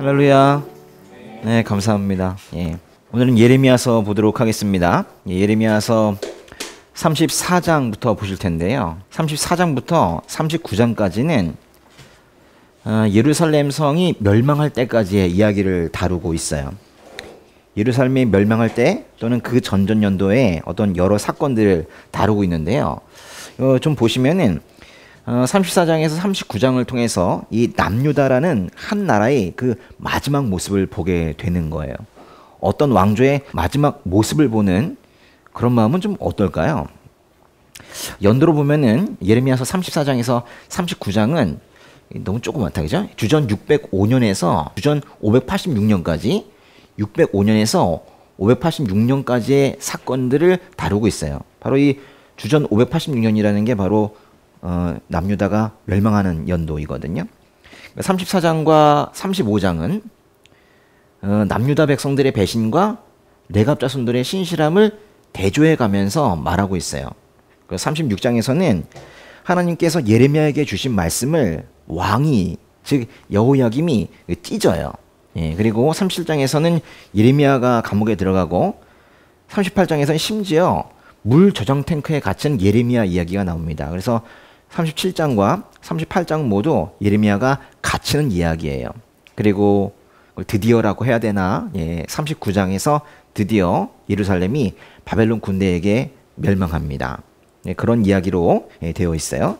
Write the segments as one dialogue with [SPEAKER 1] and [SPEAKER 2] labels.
[SPEAKER 1] 할렐루야. 네, 감사합니다. 예. 오늘은 예레미야서 보도록 하겠습니다. 예레미야서 34장부터 보실 텐데요. 34장부터 39장까지는 예루살렘 성이 멸망할 때까지의 이야기를 다루고 있어요. 예루살렘이 멸망할 때 또는 그 전전연도에 어떤 여러 사건들을 다루고 있는데요. 좀 보시면은 34장에서 39장을 통해서 이 남유다라는 한 나라의 그 마지막 모습을 보게 되는 거예요. 어떤 왕조의 마지막 모습을 보는 그런 마음은 좀 어떨까요? 연도로 보면은 예레미야서 34장에서 39장은 너무 조그맣다, 그죠? 주전 605년에서 주전 586년까지 605년에서 586년까지의 사건들을 다루고 있어요. 바로 이 주전 586년이라는 게 바로 남유다가 멸망하는 연도이거든요. 34장과 35장은 남유다 백성들의 배신과 레갑 자손들의 신실함을 대조해 가면서 말하고 있어요. 36장에서는 하나님께서 예레미야에게 주신 말씀을 왕이, 즉 여호야김이 찢어요. 예, 그리고 37장에서는 예레미야가 감옥에 들어가고 38장에서는 심지어 물 저장 탱크에 갇힌 예레미야 이야기가 나옵니다. 그래서 37장과 38장 모두 예레미야가 갇히는 이야기예요. 그리고 드디어라고 해야 되나? 예, 39장에서 드디어 예루살렘이 바벨론 군대에게 멸망합니다. 예, 그런 이야기로 되어 있어요.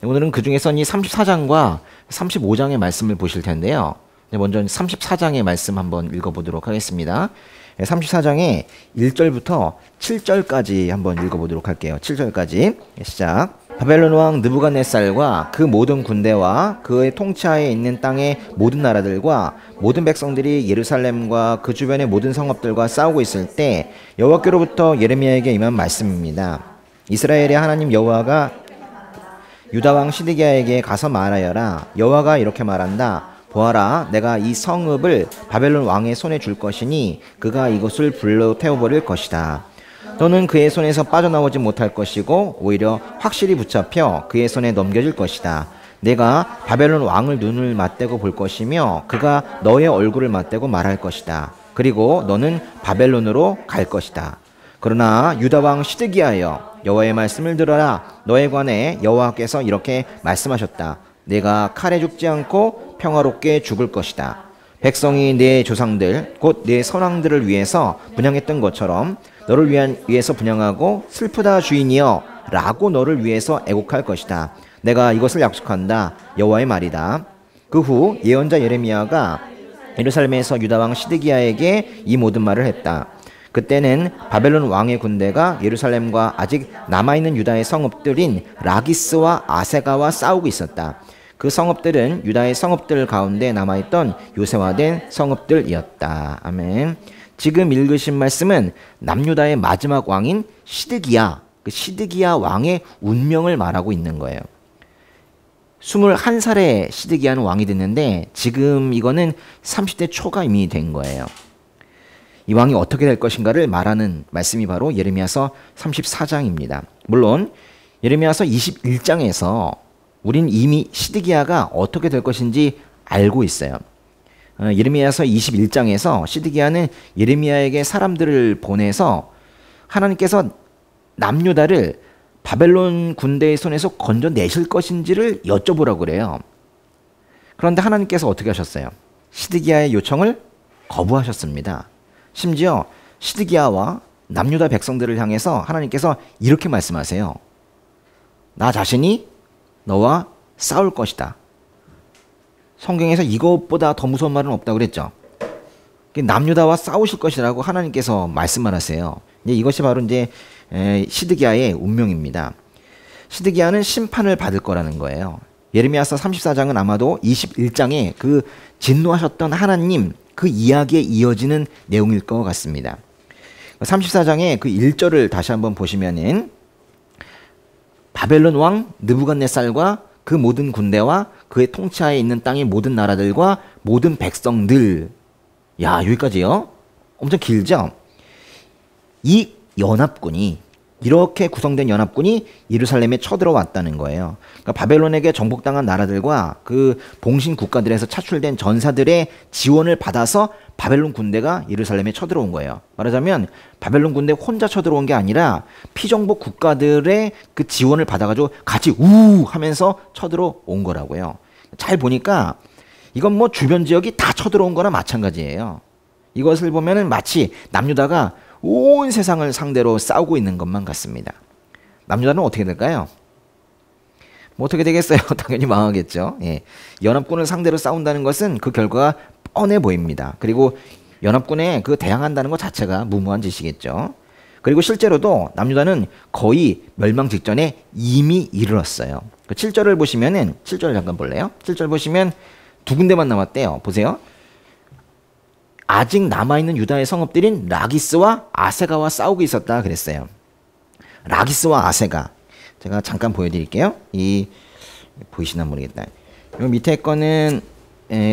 [SPEAKER 1] 오늘은 그 중에서 이 34장과 35장의 말씀을 보실 텐데요. 먼저 34장의 말씀 한번 읽어보도록 하겠습니다. 34장의 1절부터 7절까지 한번 읽어보도록 할게요. 7절까지 시작. 바벨론 왕 느부갓네살과 그 모든 군대와 그의 통치하에 있는 땅의 모든 나라들과 모든 백성들이 예루살렘과 그 주변의 모든 성읍들과 싸우고 있을 때 여호와께로부터 예레미야에게 임한 말씀입니다. 이스라엘의 하나님 여호와가 유다 왕 시드기야에게 가서 말하여라. 여호와가 이렇게 말한다. 보아라, 내가 이 성읍을 바벨론 왕의 손에 줄 것이니 그가 이곳을 불로 태워버릴 것이다. 너는 그의 손에서 빠져나오지 못할 것이고 오히려 확실히 붙잡혀 그의 손에 넘겨질 것이다. 내가 바벨론 왕을 눈을 맞대고 볼 것이며 그가 너의 얼굴을 맞대고 말할 것이다. 그리고 너는 바벨론으로 갈 것이다. 그러나 유다 왕 시드기야여, 여호와의 말씀을 들어라. 너에 관해 여호와께서 이렇게 말씀하셨다. 내가 칼에 죽지 않고 평화롭게 죽을 것이다. 백성이 내 조상들 곧 내 선왕들을 위해서 분향했던 것처럼 너를 위해서 분향하고 슬프다 주인이여 라고 너를 위해서 애곡할 것이다. 내가 이것을 약속한다. 여호와의 말이다. 그 후 예언자 예레미야가 예루살렘에서 유다 왕 시드기야에게 이 모든 말을 했다. 그때는 바벨론 왕의 군대가 예루살렘과 아직 남아있는 유다의 성읍들인 라기스와 아세가와 싸우고 있었다. 그 성읍들은 유다의 성읍들 가운데 남아있던 요새화된 성읍들이었다. 아멘. 지금 읽으신 말씀은 남유다의 마지막 왕인 시드기야, 그 시드기야 왕의 운명을 말하고 있는 거예요. 21살에 시드기야는 왕이 됐는데 지금 이거는 30대 초가 이미 된 거예요. 이 왕이 어떻게 될 것인가를 말하는 말씀이 바로 예레미야서 34장입니다. 물론 예레미야서 21장에서 우린 이미 시드기야가 어떻게 될 것인지 알고 있어요. 예레미야서 21장에서 시드기야는 예레미야에게 사람들을 보내서 하나님께서 남유다를 바벨론 군대의 손에서 건져내실 것인지를 여쭤보라고 그래요. 그런데 하나님께서 어떻게 하셨어요? 시드기야의 요청을 거부하셨습니다. 심지어 시드기야와 남유다 백성들을 향해서 하나님께서 이렇게 말씀하세요. 나 자신이 너와 싸울 것이다. 성경에서 이것보다 더 무서운 말은 없다고 그랬죠. 남유다와 싸우실 것이라고 하나님께서 말씀을 하세요. 이것이 바로 이제 시드기야의 운명입니다. 시드기야는 심판을 받을 거라는 거예요. 예레미야서 34장은 아마도 21장에 그 진노하셨던 하나님 그 이야기에 이어지는 내용일 것 같습니다. 34장의 그 1절을 다시 한번 보시면은 바벨론 왕 느부갓네살과 그 모든 군대와 그의 통치하에 있는 땅의 모든 나라들과 모든 백성들. 야, 여기까지요? 엄청 길죠? 이 연합군이 이렇게 구성된 연합군이 예루살렘에 쳐들어왔다는 거예요. 그러니까 바벨론에게 정복당한 나라들과 그 봉신 국가들에서 차출된 전사들의 지원을 받아서 바벨론 군대가 예루살렘에 쳐들어온 거예요. 말하자면 바벨론 군대 혼자 쳐들어온 게 아니라 피정복 국가들의 그 지원을 받아가지고 같이 우 하면서 쳐들어온 거라고요. 잘 보니까 이건 뭐 주변 지역이 다 쳐들어온 거나 마찬가지예요. 이것을 보면은 마치 남유다가 온 세상을 상대로 싸우고 있는 것만 같습니다. 남유다는 어떻게 될까요? 뭐 어떻게 되겠어요? 당연히 망하겠죠. 예. 연합군을 상대로 싸운다는 것은 그 결과가 뻔해 보입니다. 그리고 연합군에 그 대항한다는 것 자체가 무모한 짓이겠죠. 그리고 실제로도 남유다는 거의 멸망 직전에 이미 이르렀어요. 그 7절을 보시면은 7절 잠깐 볼래요? 7절 보시면 두 군데만 남았대요. 보세요. 아직 남아있는 유다의 성읍들인 라기스와 아세가와 싸우고 있었다 그랬어요. 라기스와 아세가. 제가 잠깐 보여드릴게요. 이 보이시나 모르겠다. 이 밑에 거는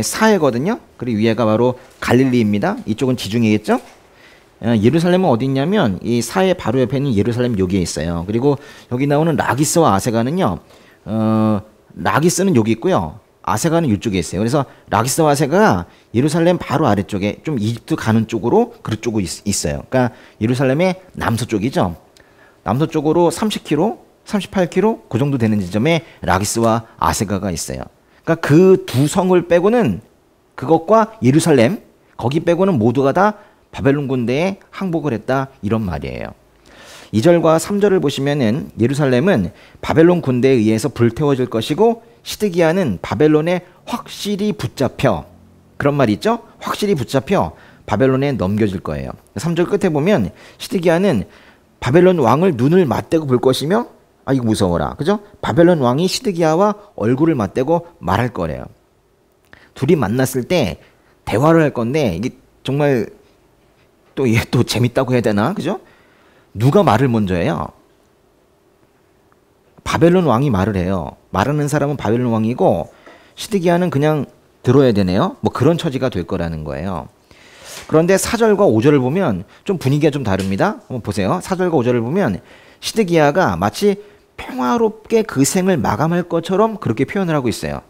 [SPEAKER 1] 사해거든요. 그리고 위에가 바로 갈릴리입니다. 이쪽은 지중해겠죠? 예루살렘은 어디 있냐면 이 사해 바로 옆에 있는 예루살렘 여기에 있어요. 그리고 여기 나오는 라기스와 아세가는요. 라기스는 여기 있고요. 아세가는 이쪽에 있어요. 그래서 라기스와 아세가가 예루살렘 바로 아래쪽에 좀 이집트 가는 쪽으로 그쪽으로 있어요. 그러니까 예루살렘의 남서쪽이죠. 남서쪽으로 30km, 38km 그 정도 되는 지점에 라기스와 아세가가 있어요. 그러니까 그 두 성을 빼고는 그것과 예루살렘 거기 빼고는 모두가 다 바벨론 군대에 항복을 했다 이런 말이에요. 2절과 3절을 보시면은 예루살렘은 바벨론 군대에 의해서 불태워질 것이고 시드기야는 바벨론에 확실히 붙잡혀 그런 말이 있죠? 확실히 붙잡혀 바벨론에 넘겨질 거예요. 3절 끝에 보면 시드기야는 바벨론 왕을 눈을 맞대고 볼 것이며 아 이거 무서워라. 그죠? 바벨론 왕이 시드기야와 얼굴을 맞대고 말할 거래요. 둘이 만났을 때 대화를 할 건데 이게 정말 또 이게 또 재밌다고 해야 되나? 그죠? 누가 말을 먼저 해요? 바벨론 왕이 말을 해요. 말하는 사람은 바벨론 왕이고 시드기야는 그냥 들어야 되네요. 뭐 그런 처지가 될 거라는 거예요. 그런데 4절과 5절을 보면 좀 분위기가 좀 다릅니다. 한번 보세요. 4절과 5절을 보면 시드기야가 마치 평화롭게 그 생을 마감할 것처럼 그렇게 표현을 하고 있어요.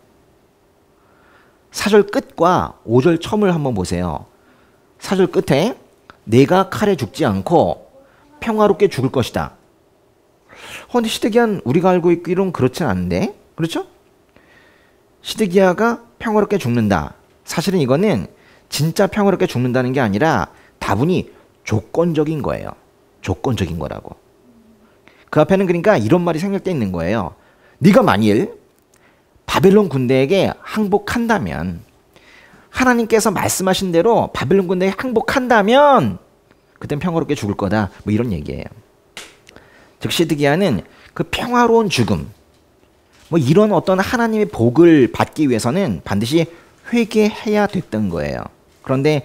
[SPEAKER 1] 4절 끝과 5절 처음을 한번 보세요. 4절 끝에 내가 칼에 죽지 않고 평화롭게 죽을 것이다. 근데 시드기야는 우리가 알고 있기로는 그렇진 않은데 그렇죠? 시드기야가 평화롭게 죽는다. 사실은 이거는 진짜 평화롭게 죽는다는 게 아니라 다분히 조건적인 거예요. 조건적인 거라고. 그 앞에는 그러니까 이런 말이 생길 때 있는 거예요. 네가 만일 바벨론 군대에게 항복한다면 하나님께서 말씀하신 대로 바벨론 군대에 항복한다면 그땐 평화롭게 죽을 거다. 뭐 이런 얘기예요. 즉 시드기야는 그 평화로운 죽음 뭐 이런 어떤 하나님의 복을 받기 위해서는 반드시 회개해야 됐던 거예요. 그런데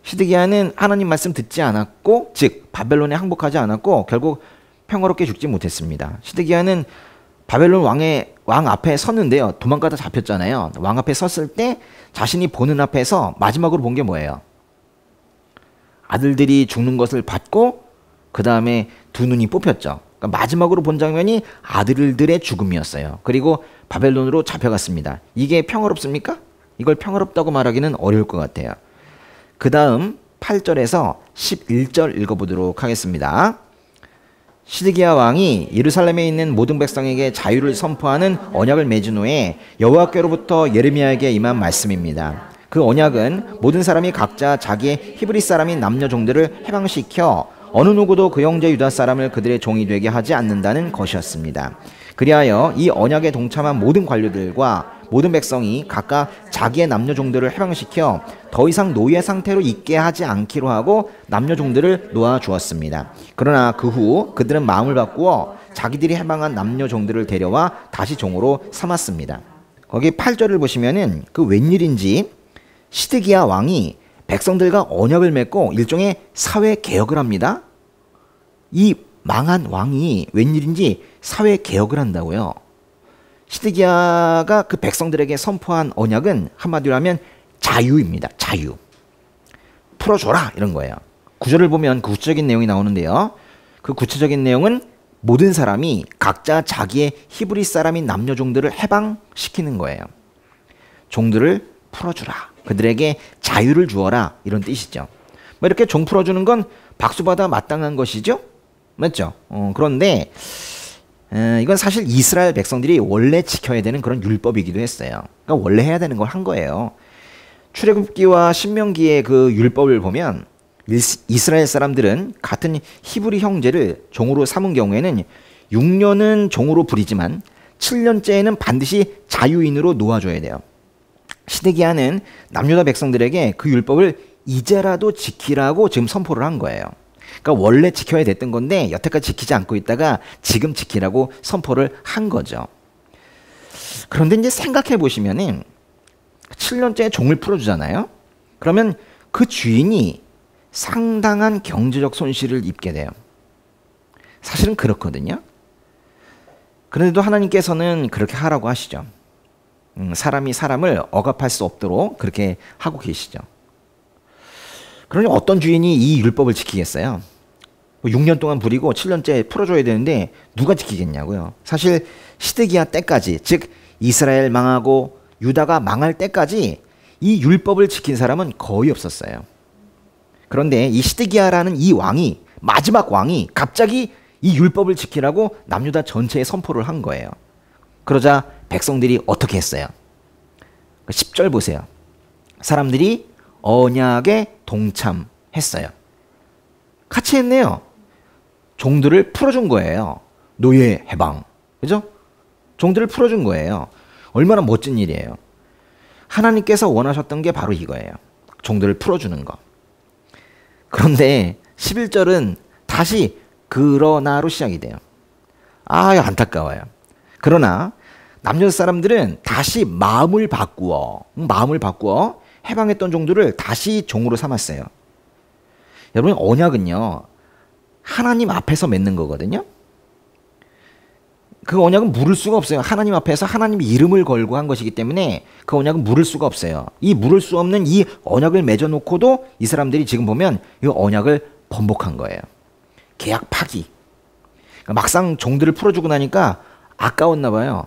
[SPEAKER 1] 시드기야는 하나님 말씀 듣지 않았고 즉 바벨론에 항복하지 않았고 결국 평화롭게 죽지 못했습니다. 시드기야는 바벨론 왕 앞에 섰는데요. 도망가다 잡혔잖아요. 왕 앞에 섰을 때 자신이 보는 앞에서 마지막으로 본 게 뭐예요? 아들들이 죽는 것을 봤고 그 다음에 두 눈이 뽑혔죠. 그러니까 마지막으로 본 장면이 아들들의 죽음이었어요. 그리고 바벨론으로 잡혀갔습니다. 이게 평화롭습니까? 이걸 평화롭다고 말하기는 어려울 것 같아요. 그 다음 8절에서 11절 읽어보도록 하겠습니다. 시드기야 왕이 예루살렘에 있는 모든 백성에게 자유를 선포하는 언약을 맺은 후에 여호와께로부터 예레미야에게 임한 말씀입니다. 그 언약은 모든 사람이 각자 자기의 히브리 사람인 남녀 종들을 해방시켜 어느 누구도 그 형제 유다 사람을 그들의 종이 되게 하지 않는다는 것이었습니다. 그리하여 이 언약에 동참한 모든 관료들과 모든 백성이 각각 자기의 남녀 종들을 해방시켜 더 이상 노예 상태로 있게 하지 않기로 하고 남녀 종들을 놓아 주었습니다. 그러나 그 후 그들은 마음을 바꾸어 자기들이 해방한 남녀 종들을 데려와 다시 종으로 삼았습니다. 거기 8절을 보시면은 그 웬일인지 시드기야 왕이 백성들과 언약을 맺고 일종의 사회 개혁을 합니다. 이 망한 왕이 웬일인지 사회 개혁을 한다고요. 시드기야가 그 백성들에게 선포한 언약은 한마디로 하면 자유입니다. 자유. 풀어줘라 이런 거예요. 구절을 보면 그 구체적인 내용이 나오는데요. 그 구체적인 내용은 모든 사람이 각자 자기의 히브리 사람인 남녀 종들을 해방시키는 거예요. 종들을 풀어주라. 그들에게 자유를 주어라. 이런 뜻이죠. 뭐 이렇게 종 풀어주는 건 박수받아 마땅한 것이죠. 맞죠? 그런데 이건 사실 이스라엘 백성들이 원래 지켜야 되는 그런 율법이기도 했어요. 그러니까 원래 해야 되는 걸 한 거예요. 출애굽기와 신명기의 그 율법을 보면 이스라엘 사람들은 같은 히브리 형제를 종으로 삼은 경우에는 6년은 종으로 부리지만 7년째에는 반드시 자유인으로 놓아줘야 돼요. 시드기야는 남유다 백성들에게 그 율법을 이제라도 지키라고 지금 선포를 한 거예요. 그러니까 원래 지켜야 됐던 건데 여태까지 지키지 않고 있다가 지금 지키라고 선포를 한 거죠. 그런데 이제 생각해 보시면은 7년째 종을 풀어주잖아요. 그러면 그 주인이 상당한 경제적 손실을 입게 돼요. 사실은 그렇거든요. 그런데도 하나님께서는 그렇게 하라고 하시죠. 사람이 사람을 억압할 수 없도록 그렇게 하고 계시죠. 그러니 어떤 주인이 이 율법을 지키겠어요? 6년 동안 부리고 7년째 풀어줘야 되는데 누가 지키겠냐고요. 사실 시드기야 때까지, 즉 이스라엘 망하고 유다가 망할 때까지 이 율법을 지킨 사람은 거의 없었어요. 그런데 이 시드기야라는 이 왕이, 마지막 왕이 갑자기 이 율법을 지키라고 남유다 전체에 선포를 한 거예요. 그러자 백성들이 어떻게 했어요? 10절 보세요. 사람들이 언약에 동참했어요. 같이 했네요. 종들을 풀어준 거예요. 노예 해방. 그죠? 종들을 풀어준 거예요. 얼마나 멋진 일이에요. 하나님께서 원하셨던 게 바로 이거예요. 종들을 풀어주는 거. 그런데 11절은 다시 그러나로 시작이 돼요. 안타까워요. 그러나 남녀 사람들은 다시 마음을 바꾸어 해방했던 종들을 다시 종으로 삼았어요. 여러분, 언약은요, 하나님 앞에서 맺는 거거든요. 그 언약은 물을 수가 없어요. 하나님 앞에서 하나님 이름을 걸고 한 것이기 때문에 그 언약은 물을 수가 없어요. 이 물을 수 없는 이 언약을 맺어놓고도 이 사람들이 지금 보면 이 언약을 번복한 거예요. 계약 파기. 그러니까 막상 종들을 풀어주고 나니까 아까웠나 봐요.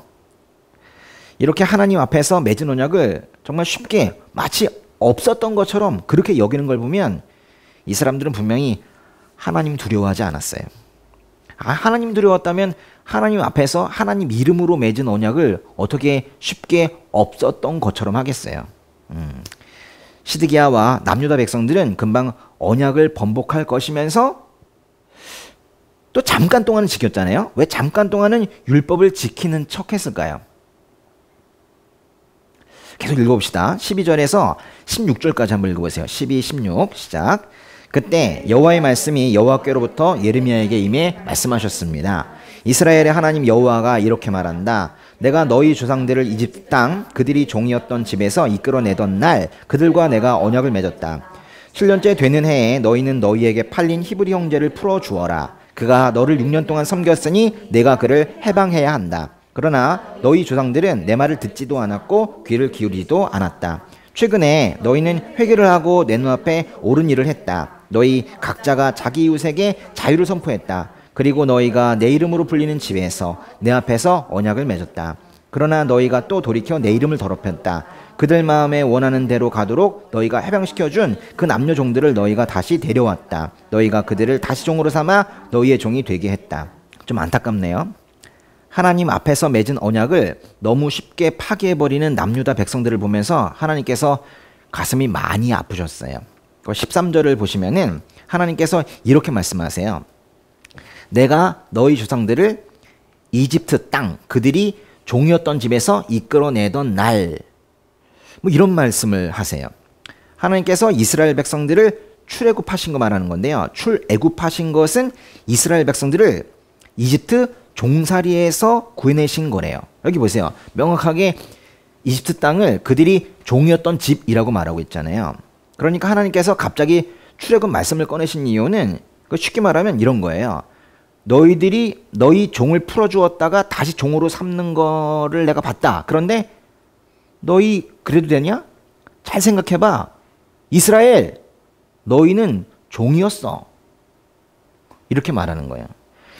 [SPEAKER 1] 이렇게 하나님 앞에서 맺은 언약을 정말 쉽게 마치 없었던 것처럼 그렇게 여기는 걸 보면 이 사람들은 분명히 하나님 두려워하지 않았어요. 하나님 두려웠다면 하나님 앞에서 하나님 이름으로 맺은 언약을 어떻게 쉽게 없었던 것처럼 하겠어요. 시드기야와 남유다 백성들은 금방 언약을 번복할 것이면서 또 잠깐 동안은 지켰잖아요. 왜 잠깐 동안은 율법을 지키는 척 했을까요? 계속 읽어봅시다. 12절에서 16절까지 한번 읽어보세요. 12, 16 시작. 그때 여호와의 말씀이 여호와께로부터 예레미야에게 임해 말씀하셨습니다. 이스라엘의 하나님 여호와가 이렇게 말한다. 내가 너희 조상들을 이집트 땅 그들이 종이었던 집에서 이끌어내던 날 그들과 내가 언약을 맺었다. 7년째 되는 해에 너희는 너희에게 팔린 히브리 형제를 풀어주어라. 그가 너를 6년 동안 섬겼으니 내가 그를 해방해야 한다. 그러나 너희 조상들은 내 말을 듣지도 않았고 귀를 기울이지도 않았다. 최근에 너희는 회개를 하고 내 눈앞에 옳은 일을 했다. 너희 각자가 자기 이웃에게 자유를 선포했다. 그리고 너희가 내 이름으로 불리는 집에서 내 앞에서 언약을 맺었다. 그러나 너희가 또 돌이켜 내 이름을 더럽혔다. 그들 마음에 원하는 대로 가도록 너희가 해방시켜준 그 남녀 종들을 너희가 다시 데려왔다. 너희가 그들을 다시 종으로 삼아 너희의 종이 되게 했다. 좀 안타깝네요. 하나님 앞에서 맺은 언약을 너무 쉽게 파괴해버리는 남유다 백성들을 보면서 하나님께서 가슴이 많이 아프셨어요. 13절을 보시면은 하나님께서 이렇게 말씀하세요. 내가 너희 조상들을 이집트 땅 그들이 종이었던 집에서 이끌어내던 날, 뭐 이런 말씀을 하세요. 하나님께서 이스라엘 백성들을 출애굽하신 거 말하는 건데요. 출애굽하신 것은 이스라엘 백성들을 이집트 종살이에서 구해내신 거래요. 여기 보세요. 명확하게 이집트 땅을 그들이 종이었던 집이라고 말하고 있잖아요. 그러니까 하나님께서 갑자기 출애굽 말씀을 꺼내신 이유는 쉽게 말하면 이런 거예요. 너희들이 너희 종을 풀어주었다가 다시 종으로 삼는 거를 내가 봤다. 그런데 너희 그래도 되냐? 잘 생각해봐. 이스라엘, 너희는 종이었어. 이렇게 말하는 거예요.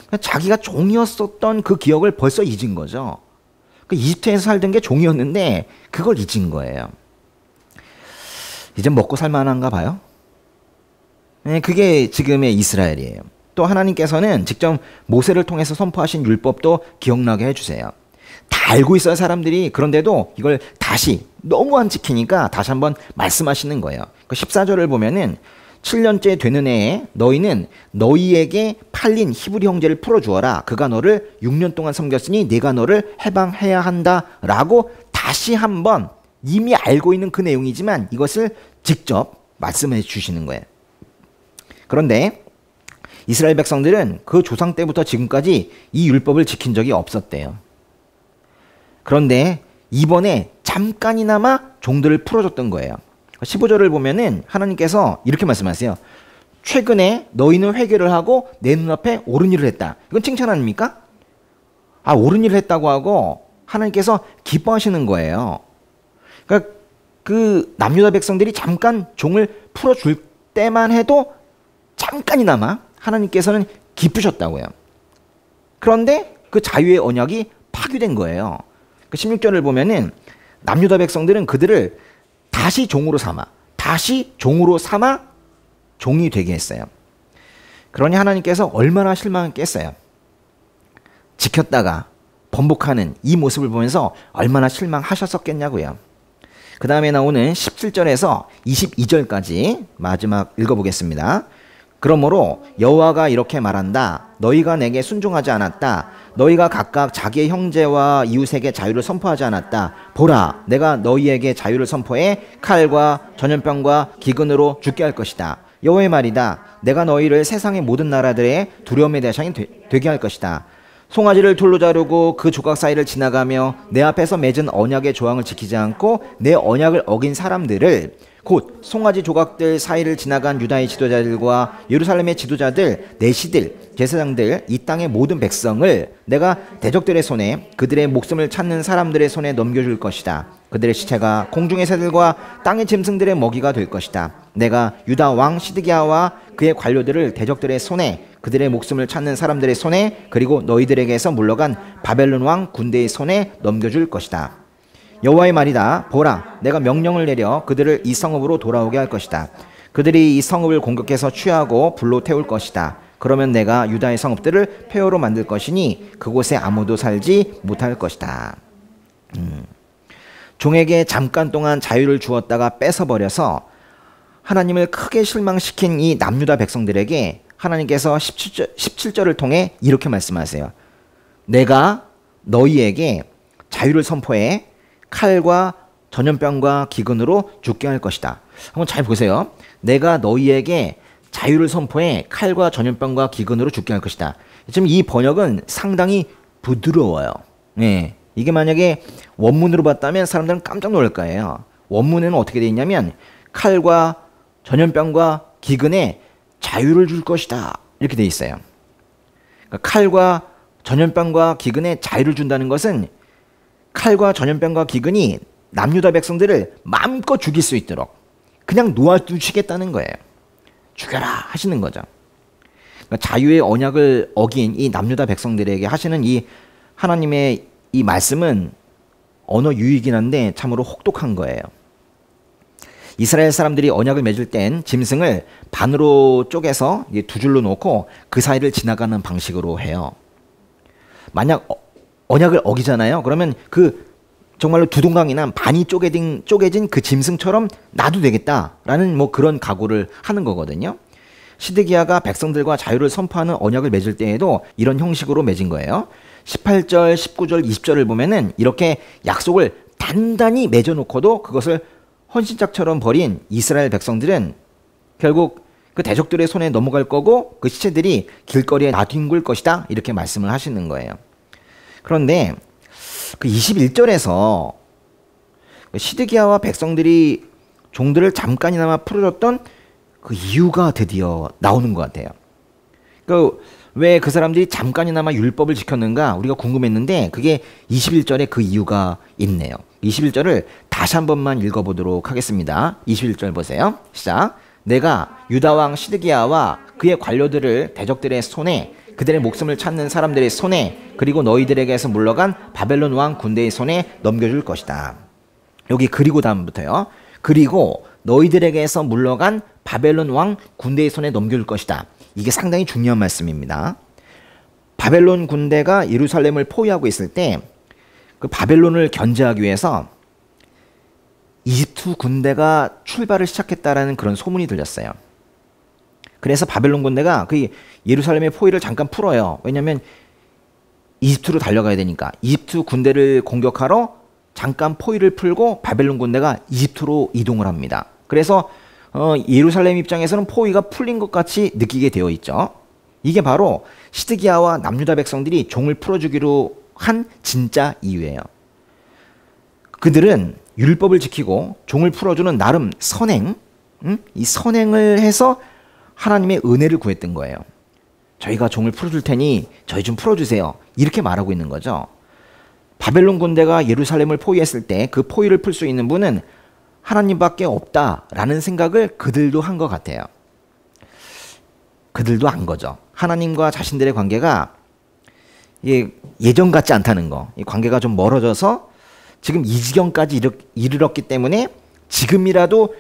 [SPEAKER 1] 그러니까 자기가 종이었었던 그 기억을 벌써 잊은 거죠. 그 이집트에서 살던 게 종이었는데 그걸 잊은 거예요. 이제 먹고 살만한가 봐요. 네, 그게 지금의 이스라엘이에요. 또 하나님께서는 직접 모세를 통해서 선포하신 율법도 기억나게 해주세요. 다 알고 있어요, 사람들이. 그런데도 이걸 다시 너무 안 지키니까 다시 한번 말씀하시는 거예요. 그 14절을 보면은 7년째 되는 해에 너희는 너희에게 팔린 히브리 형제를 풀어주어라. 그가 너를 6년 동안 섬겼으니 네가 너를 해방해야 한다라고 다시 한번 이미 알고 있는 그 내용이지만 이것을 직접 말씀해 주시는 거예요. 그런데 이스라엘 백성들은 그 조상 때부터 지금까지 이 율법을 지킨 적이 없었대요. 그런데 이번에 잠깐이나마 종들을 풀어줬던 거예요. 15절을 보면은 하나님께서 이렇게 말씀하세요. 최근에 너희는 회개를 하고 내 눈앞에 옳은 일을 했다. 이건 칭찬 아닙니까? 아, 옳은 일을 했다고 하고 하나님께서 기뻐하시는 거예요. 그러니까 그 남유다 백성들이 잠깐 종을 풀어줄 때만 해도 잠깐이나마 하나님께서는 기쁘셨다고요. 그런데 그 자유의 언약이 파괴된 거예요. 그 16절을 보면은 남유다 백성들은 그들을 다시 종으로 삼아 종이 되게 했어요. 그러니 하나님께서 얼마나 실망했겠어요. 지켰다가 번복하는 이 모습을 보면서 얼마나 실망하셨었겠냐고요. 그 다음에 나오는 17절에서 22절까지 마지막 읽어보겠습니다. 그러므로 여호와가 이렇게 말한다. 너희가 내게 순종하지 않았다. 너희가 각각 자기의 형제와 이웃에게 자유를 선포하지 않았다. 보라, 내가 너희에게 자유를 선포해 칼과 전염병과 기근으로 죽게 할 것이다. 여호와의 말이다. 내가 너희를 세상의 모든 나라들의 두려움의 대상이 되게 할 것이다. 송아지를 돌로 자르고 그 조각 사이를 지나가며 내 앞에서 맺은 언약의 조항을 지키지 않고 내 언약을 어긴 사람들을 곧 송아지 조각들 사이를 지나간 유다의 지도자들과 예루살렘의 지도자들, 내시들, 제사장들, 이 땅의 모든 백성을 내가 대적들의 손에 그들의 목숨을 찾는 사람들의 손에 넘겨줄 것이다. 그들의 시체가 공중의 새들과 땅의 짐승들의 먹이가 될 것이다. 내가 유다 왕 시드기야와 그의 관료들을 대적들의 손에 그들의 목숨을 찾는 사람들의 손에 그리고 너희들에게서 물러간 바벨론 왕 군대의 손에 넘겨줄 것이다. 여호와의 말이다. 보라, 내가 명령을 내려 그들을 이 성읍으로 돌아오게 할 것이다. 그들이 이 성읍을 공격해서 취하고 불로 태울 것이다. 그러면 내가 유다의 성읍들을 폐허로 만들 것이니 그곳에 아무도 살지 못할 것이다. 종에게 잠깐 동안 자유를 주었다가 뺏어버려서 하나님을 크게 실망시킨 이 남유다 백성들에게 하나님께서 17절을 통해 이렇게 말씀하세요. 내가 너희에게 자유를 선포해 칼과 전염병과 기근으로 죽게 할 것이다. 한번 잘 보세요. 내가 너희에게 자유를 선포해 칼과 전염병과 기근으로 죽게 할 것이다. 지금 이 번역은 상당히 부드러워요. 네. 이게 만약에 원문으로 봤다면 사람들은 깜짝 놀랄 거예요. 원문에는 어떻게 되어 있냐면 칼과 전염병과 기근에 자유를 줄 것이다. 이렇게 되어 있어요. 그러니까 칼과 전염병과 기근에 자유를 준다는 것은 칼과 전염병과 기근이 남유다 백성들을 마음껏 죽일 수 있도록 그냥 놓아두시겠다는 거예요. 죽여라 하시는 거죠. 그러니까 자유의 언약을 어긴 이 남유다 백성들에게 하시는 이 하나님의 이 말씀은 언어 유희이긴 한데 참으로 혹독한 거예요. 이스라엘 사람들이 언약을 맺을 땐 짐승을 반으로 쪼개서 두 줄로 놓고 그 사이를 지나가는 방식으로 해요. 만약 언약을 어기잖아요. 그러면 그 정말로 두동강이나 반이 쪼개진 그 짐승처럼 놔도 되겠다라는 뭐 그런 각오를 하는 거거든요. 시드기야가 백성들과 자유를 선포하는 언약을 맺을 때에도 이런 형식으로 맺은 거예요. 18절, 19절, 20절을 보면은 이렇게 약속을 단단히 맺어놓고도 그것을 헌신짝처럼 버린 이스라엘 백성들은 결국 그 대적들의 손에 넘어갈 거고 그 시체들이 길거리에 나뒹굴 것이다. 이렇게 말씀을 하시는 거예요. 그런데 그 21절에서 시드기야와 백성들이 종들을 잠깐이나마 풀어줬던 그 이유가 드디어 나오는 것 같아요. 그 왜 그 사람들이 잠깐이나마 율법을 지켰는가 우리가 궁금했는데 그게 21절에 그 이유가 있네요. 21절을 다시 한 번만 읽어보도록 하겠습니다. 21절 보세요. 시작. 내가 유다 왕 시드기야와 그의 관료들을 대적들의 손에, 그들의 목숨을 찾는 사람들의 손에, 그리고 너희들에게서 물러간 바벨론 왕 군대의 손에 넘겨줄 것이다. 여기 그리고 다음부터요. 그리고 너희들에게서 물러간 바벨론 왕 군대의 손에 넘겨줄 것이다. 이게 상당히 중요한 말씀입니다. 바벨론 군대가 예루살렘을 포위하고 있을 때 그 바벨론을 견제하기 위해서 이집트 군대가 출발을 시작했다라는 그런 소문이 들렸어요. 그래서 바벨론 군대가 그 예루살렘의 포위를 잠깐 풀어요. 왜냐하면 이집트로 달려가야 되니까. 이집트 군대를 공격하러 잠깐 포위를 풀고 바벨론 군대가 이집트로 이동을 합니다. 그래서 예루살렘 입장에서는 포위가 풀린 것 같이 느끼게 되어 있죠. 이게 바로 시드기야와 남유다 백성들이 종을 풀어주기로 한 진짜 이유예요. 그들은 율법을 지키고 종을 풀어주는 나름 선행, 이 선행을 해서 하나님의 은혜를 구했던 거예요. 저희가 종을 풀어줄 테니 저희 좀 풀어주세요. 이렇게 말하고 있는 거죠. 바벨론 군대가 예루살렘을 포위했을 때 그 포위를 풀 수 있는 분은 하나님밖에 없다라는 생각을 그들도 한 것 같아요. 그들도 안 거죠. 하나님과 자신들의 관계가 예전 같지 않다는 거. 이 관계가 좀 멀어져서 지금 이 지경까지 이르렀기 때문에 지금이라도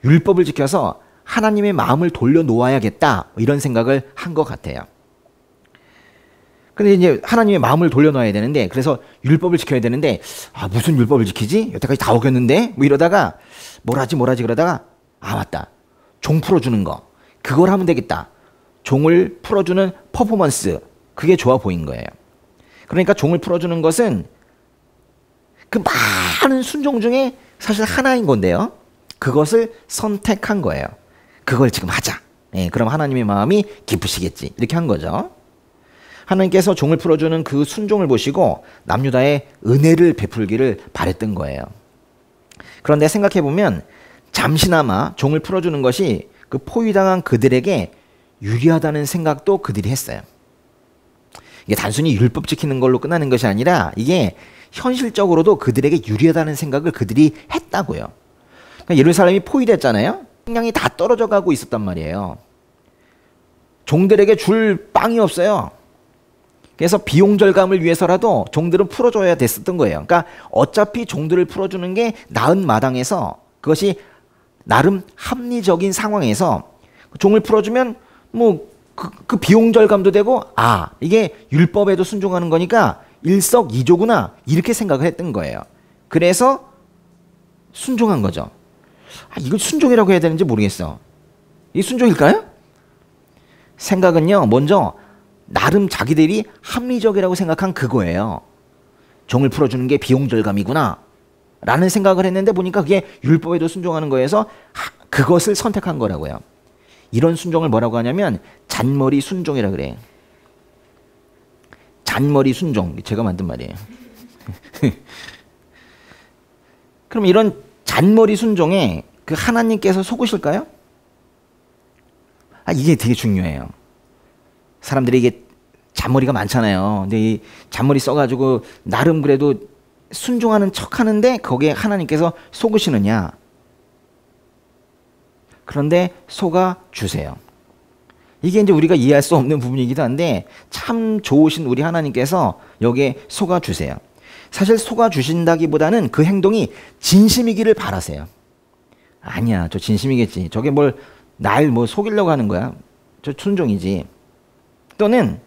[SPEAKER 1] 율법을 지켜서 하나님의 마음을 돌려놓아야겠다. 이런 생각을 한 것 같아요. 근데 이제 하나님의 마음을 돌려놓아야 되는데, 그래서 율법을 지켜야 되는데, 무슨 율법을 지키지? 여태까지 다 어겼는데? 뭐 이러다가, 뭘 하지 그러다가, 맞다. 종 풀어주는 거. 그걸 하면 되겠다. 종을 풀어주는 퍼포먼스. 그게 좋아 보인 거예요. 그러니까 종을 풀어주는 것은 그 많은 순종 중에 사실 하나인 건데요. 그것을 선택한 거예요. 그걸 지금 하자. 그럼 하나님의 마음이 기쁘시겠지. 이렇게 한 거죠. 하나님께서 종을 풀어주는 그 순종을 보시고 남유다에 은혜를 베풀기를 바랬던 거예요. 그런데 생각해보면 잠시나마 종을 풀어주는 것이 그 포위당한 그들에게 유리하다는 생각도 그들이 했어요. 이게 단순히 율법 지키는 걸로 끝나는 것이 아니라 이게 현실적으로도 그들에게 유리하다는 생각을 그들이 했다고요. 그러니까 예루살렘이 포위됐잖아요. 식량이 다 떨어져 가고 있었단 말이에요. 종들에게 줄 빵이 없어요. 그래서 비용 절감을 위해서라도 종들은 풀어줘야 됐었던 거예요. 그러니까 어차피 종들을 풀어주는 게 나은 마당에서, 그것이 나름 합리적인 상황에서 종을 풀어주면 그 비용 절감도 되고, 이게 율법에도 순종하는 거니까 일석이조구나, 이렇게 생각을 했던 거예요. 그래서 순종한 거죠. 이걸 순종이라고 해야 되는지 모르겠어. 이게 순종일까요? 생각은요, 먼저 나름 자기들이 합리적이라고 생각한 그거예요. 종을 풀어주는 게 비용 절감이구나 라는 생각을 했는데, 보니까 그게 율법에도 순종하는 거여서 그것을 선택한 거라고요. 이런 순종을 뭐라고 하냐면 잔머리 순종이라 그래요. 잔머리 순종. 제가 만든 말이에요. 그럼 이런 잔머리 순종에 그 하나님께서 속으실까요? 이게 되게 중요해요. 사람들이 이게 잔머리가 많잖아요. 근데 이 잔머리 써가지고 나름 그래도 순종하는 척 하는데 거기에 하나님께서 속으시느냐? 그런데 속아 주세요. 이게 이제 우리가 이해할 수 없는 부분이기도 한데 참 좋으신 우리 하나님께서 여기에 속아 주세요. 사실 속아 주신다기보다는 그 행동이 진심이기를 바라세요. 아니야, 저 진심이겠지. 저게 날 속이려고 하는 거야. 저 순종이지. 또는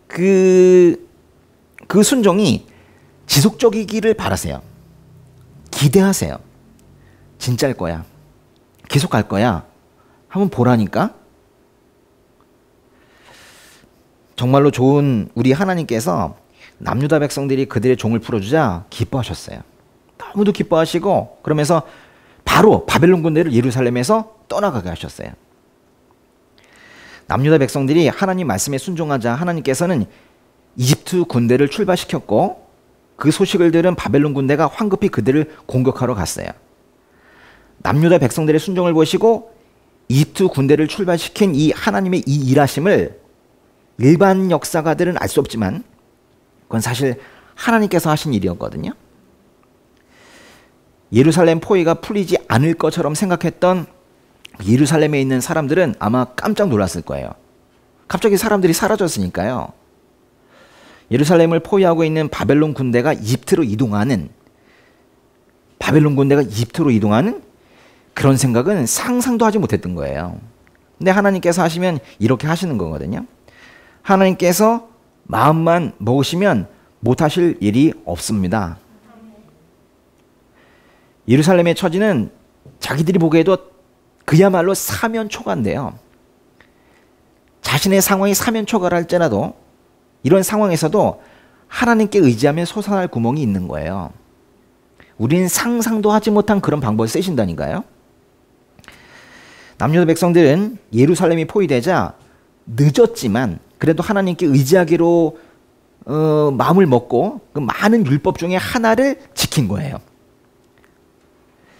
[SPEAKER 1] 그 순종이 지속적이기를 바라세요. 기대하세요. 진짜일 거야. 계속 갈 거야. 한번 보라니까. 정말로 좋은 우리 하나님께서 남유다 백성들이 그들의 종을 풀어주자 기뻐하셨어요. 너무도 기뻐하시고, 그러면서 바로 바벨론 군대를 예루살렘에서 떠나가게 하셨어요. 남유다 백성들이 하나님 말씀에 순종하자 하나님께서는 이집트 군대를 출발시켰고, 그 소식을 들은 바벨론 군대가 황급히 그들을 공격하러 갔어요. 남유다 백성들의 순종을 보시고 이집트 군대를 출발시킨 이 하나님의 이 일하심을 일반 역사가들은 알 수 없지만 그건 사실 하나님께서 하신 일이었거든요. 예루살렘 포위가 풀리지 않을 것처럼 생각했던 예루살렘에 있는 사람들은 아마 깜짝 놀랐을 거예요. 갑자기 사람들이 사라졌으니까요. 예루살렘을 포위하고 있는 바벨론 군대가 이집트로 이동하는 그런 생각은 상상도 하지 못했던 거예요. 근데 하나님께서 하시면 이렇게 하시는 거거든요. 하나님께서 마음만 먹으시면 못하실 일이 없습니다. 예루살렘의 처지는 자기들이 보기에도 그야말로 사면초가인데요. 자신의 상황이 사면초가라 할지라도 이런 상황에서도 하나님께 의지하면 솟아날 구멍이 있는 거예요. 우리는 상상도 하지 못한 그런 방법을 쓰신다니까요. 남유다 백성들은 예루살렘이 포위되자 늦었지만 그래도 하나님께 의지하기로 마음을 먹고 그 많은 율법 중에 하나를 지킨 거예요.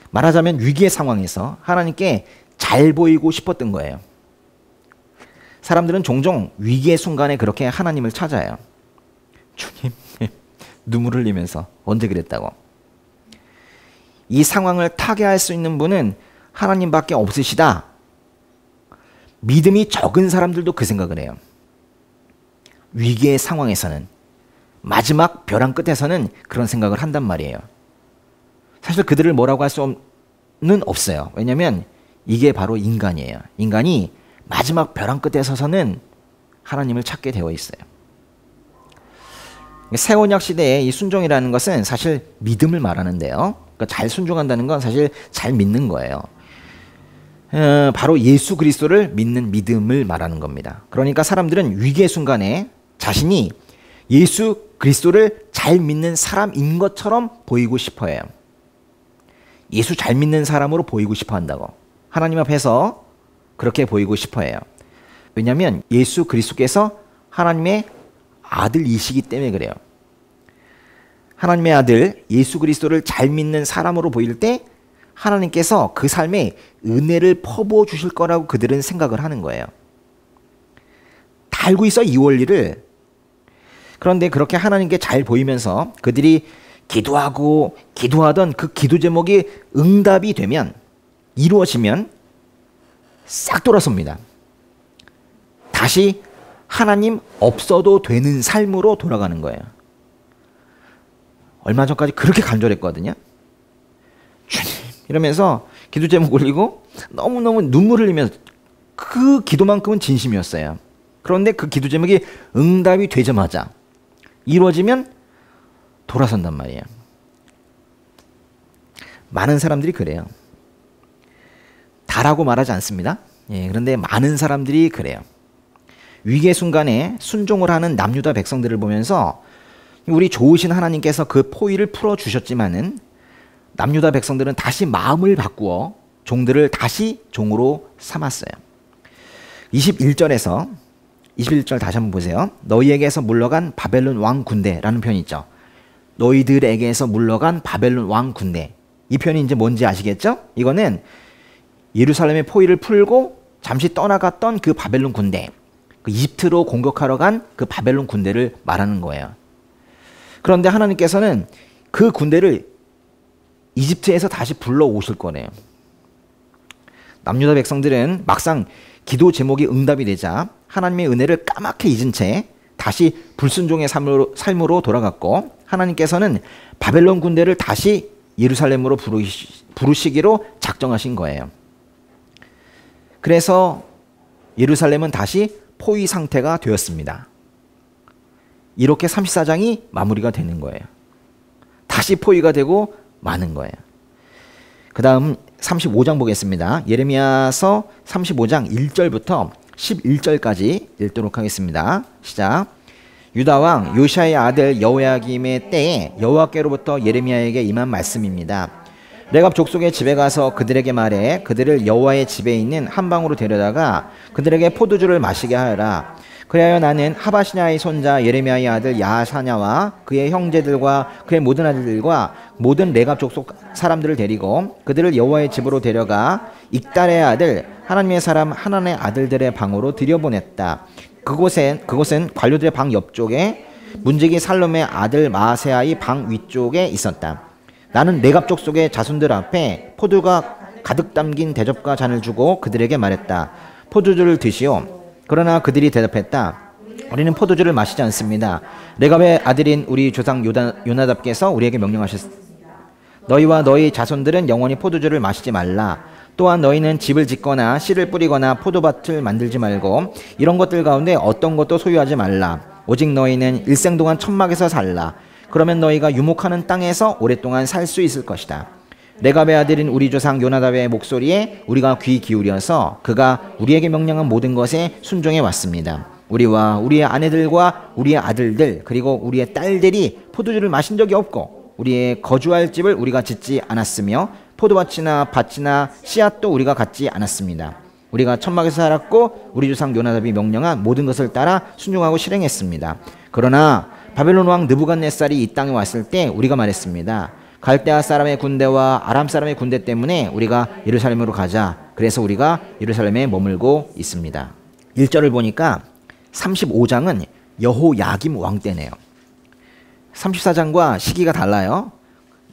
[SPEAKER 1] 말하자면 위기의 상황에서 하나님께 잘 보이고 싶었던 거예요. 사람들은 종종 위기의 순간에 그렇게 하나님을 찾아요. 주님, 눈물 흘리면서 언제 그랬다고. 이 상황을 타개할 수 있는 분은 하나님밖에 없으시다. 믿음이 적은 사람들도 그 생각을 해요. 위기의 상황에서는, 마지막 벼랑 끝에서는 그런 생각을 한단 말이에요. 사실 그들을 뭐라고 할 수는 없어요. 왜냐하면 이게 바로 인간이에요. 인간이 마지막 벼랑 끝에 서서는 하나님을 찾게 되어 있어요. 새 언약 시대의 이 순종이라는 것은 사실 믿음을 말하는데요. 그러니까 잘 순종한다는 건 사실 잘 믿는 거예요. 바로 예수 그리스도를 믿는 믿음을 말하는 겁니다. 그러니까 사람들은 위기의 순간에 자신이 예수 그리스도를 잘 믿는 사람인 것처럼 보이고 싶어 해요. 예수 잘 믿는 사람으로 보이고 싶어 한다고. 하나님 앞에서 그렇게 보이고 싶어 해요. 왜냐하면 예수 그리스도께서 하나님의 아들이시기 때문에 그래요. 하나님의 아들 예수 그리스도를 잘 믿는 사람으로 보일 때 하나님께서 그 삶에 은혜를 퍼부어 주실 거라고 그들은 생각을 하는 거예요. 다 알고 있어 이 원리를. 그런데 그렇게 하나님께 잘 보이면서 그들이 기도하던 그 기도 제목이 응답이 되면, 이루어지면 싹 돌아섭니다. 다시 하나님 없어도 되는 삶으로 돌아가는 거예요. 얼마 전까지 그렇게 간절했거든요. 주님 이러면서 기도 제목 올리고 너무너무 눈물 흘리면서 그 기도만큼은 진심이었어요. 그런데 그 기도 제목이 응답이 되자마자 이루어지면 돌아선단 말이에요. 많은 사람들이 그래요. 다라고 말하지 않습니다. 그런데 많은 사람들이 그래요. 위기의 순간에 순종을 하는 남유다 백성들을 보면서 우리 좋으신 하나님께서 그 포위를 풀어주셨지만은 남유다 백성들은 다시 마음을 바꾸어 종들을 다시 종으로 삼았어요. 21절 다시 한번 보세요. 너희에게서 물러간 바벨론 왕 군대라는 표현이 있죠. 너희들에게서 물러간 바벨론 왕 군대. 이 표현이 이제 뭔지 아시겠죠? 이거는 예루살렘의 포위를 풀고 잠시 떠나갔던 그 바벨론 군대, 그 이집트로 공격하러 간 그 바벨론 군대를 말하는 거예요. 그런데 하나님께서는 그 군대를 이집트에서 다시 불러오실 거네요. 남유다 백성들은 막상 기도 제목이 응답이 되자 하나님의 은혜를 까맣게 잊은 채 다시 불순종의 삶으로 돌아갔고, 하나님께서는 바벨론 군대를 다시 예루살렘으로 부르시기로 작정하신 거예요. 그래서 예루살렘은 다시 포위 상태가 되었습니다. 이렇게 34장이 마무리가 되는 거예요. 다시 포위가 되고 마는 거예요. 그 다음 35장 보겠습니다. 예레미야서 35장 1절부터 11절까지 읽도록 하겠습니다. 시작. 유다 왕 요시야의 아들 여호야김의 때에 여호와께로부터 예레미야에게 임한 말씀입니다. 레갑 족속의 집에 가서 그들에게 말해 그들을 여호와의 집에 있는 한 방으로 데려다가 그들에게 포도주를 마시게 하여라. 그리하여 나는 하바시냐의 손자 예레미야의 아들 야사냐와 그의 형제들과 그의 모든 아들들과 모든 레갑 족속 사람들을 데리고 그들을 여호와의 집으로 데려가 익달의 아들 하나님의 사람 하나님의 아들들의 방으로 들여보냈다. 그곳은 관료들의 방 옆쪽에 문지기 살롬의 아들 마세아의 방 위쪽에 있었다. 나는 레갑 족속의 자손들 앞에 가득 담긴 대접과 잔을 주고 그들에게 말했다. 포도주를 드시오. 그러나 그들이 대답했다. 우리는 포도주를 마시지 않습니다. 레갑의 아들인 우리 조상 요나답께서 우리에게 명령하셨습니다. 너희와 너희 자손들은 영원히 포도주를 마시지 말라. 또한 너희는 집을 짓거나 씨를 뿌리거나 포도밭을 만들지 말고 이런 것들 가운데 어떤 것도 소유하지 말라. 오직 너희는 일생 동안 천막에서 살라. 그러면 너희가 유목하는 땅에서 오랫동안 살 수 있을 것이다. 레갑의 아들인 우리 조상 요나답의 목소리에 우리가 귀 기울여서 그가 우리에게 명령한 모든 것에 순종해 왔습니다. 우리와 우리의 아내들과 우리의 아들들 그리고 우리의 딸들이 포도주를 마신 적이 없고 우리의 거주할 집을 우리가 짓지 않았으며 포도밭이나 밭이나 씨앗도 우리가 갖지 않았습니다. 우리가 천막에서 살았고 우리 조상 요나답이 명령한 모든 것을 따라 순종하고 실행했습니다. 그러나 바벨론 왕 느부갓네살이 이 땅에 왔을 때 우리가 말했습니다. 갈대아 사람의 군대와 아람 사람의 군대 때문에 우리가 예루살렘으로 가자. 그래서 우리가 예루살렘에 머물고 있습니다. 1절을 보니까 35장은 여호야김 왕 때네요. 34장과 시기가 달라요.